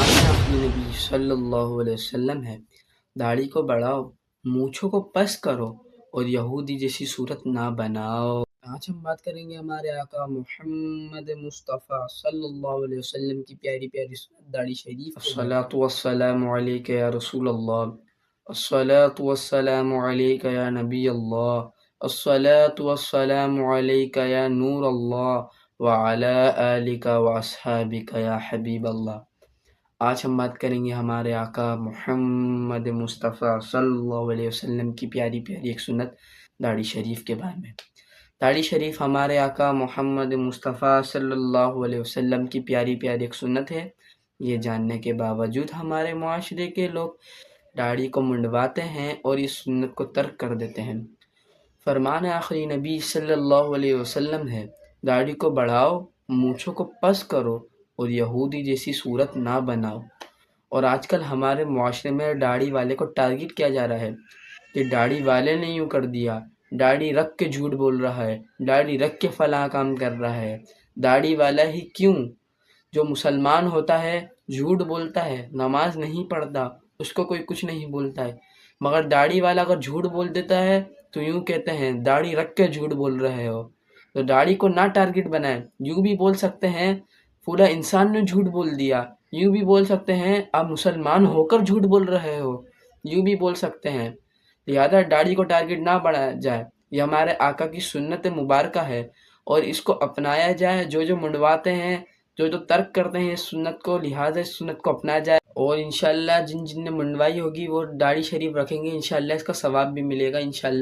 فرمان اپنے نبی صلی اللہ علیہ وسلم ہے، داڑھی کو بڑھاؤ، مونچھوں کو پس کرو اور یہودی جیسی صورت نہ بناؤ۔ آج ہم بات کریں گے ہمارے آقا محمد مصطفیٰ صلی اللہ علیہ وسلم کی پیاری پیاری سنت داڑھی شریف۔ الصلاۃ والسلام علیک یا رسول اللہ، الصلاۃ والسلام علیک یا نبی اللہ، الصلاۃ والسلام علیک یا نور اللہ وعلی آلک واصحابک یا حبیب اللہ۔ آج ہم بات کریں گے ہمارے آقا محمد مصطفیٰ صلی اللہ علیہ وسلم کی پیاری پیاری ایک سنت داڑھی شریف کے بارے میں۔ داڑھی شریف ہمارے آقا محمد مصطفیٰ صلی اللہ علیہ وسلم کی پیاری پیاری ایک سنت ہے۔ یہ جاننے کے باوجود ہمارے معاشرے کے لوگ داڑھی کو منڈواتے ہیں اور اس سنت کو ترک کر دیتے ہیں۔ فرمان آخری نبی صلی اللہ علیہ وسلم ہے، داڑھی کو بڑھاؤ، مونچھوں کو پس کرو اور یہودی جیسی صورت نہ بناؤ۔ اور آج کل ہمارے معاشرے میں داڑھی والے کو ٹارگٹ کیا جا رہا ہے کہ داڑھی والے نے یوں کر دیا، داڑھی رکھ کے جھوٹ بول رہا ہے، داڑھی رکھ کے فلاں کام کر رہا ہے۔ داڑھی والا ہی کیوں؟ جو مسلمان ہوتا ہے جھوٹ بولتا ہے، نماز نہیں پڑھتا، اس کو کوئی کچھ نہیں بولتا ہے، مگر داڑھی والا اگر جھوٹ بول دیتا ہے تو یوں کہتے ہیں داڑھی رکھ کے جھوٹ بول رہے ہو۔ تو داڑھی کو نہ ٹارگٹ بنائیں۔ یوں بھی بول سکتے ہیں پورا انسان نے جھوٹ بول دیا، یوں بھی بول سکتے ہیں آپ مسلمان ہو کر جھوٹ بول رہے ہو، یوں بھی بول سکتے ہیں۔ لہذا داڑھی کو ٹارگٹ نہ بڑھایا جائے، یہ ہمارے آقا کی سنت مبارکہ ہے اور اس کو اپنایا جائے۔ جو منڈواتے ہیں، جو ترک کرتے ہیں اس سنت کو، لہٰذا اس سنت کو اپنایا جائے اور انشاءاللہ جن نے منڈوائی ہوگی وہ داڑھی شریف رکھیں گے، انشاءاللہ اس کا ثواب بھی ملے گا انشاءاللہ۔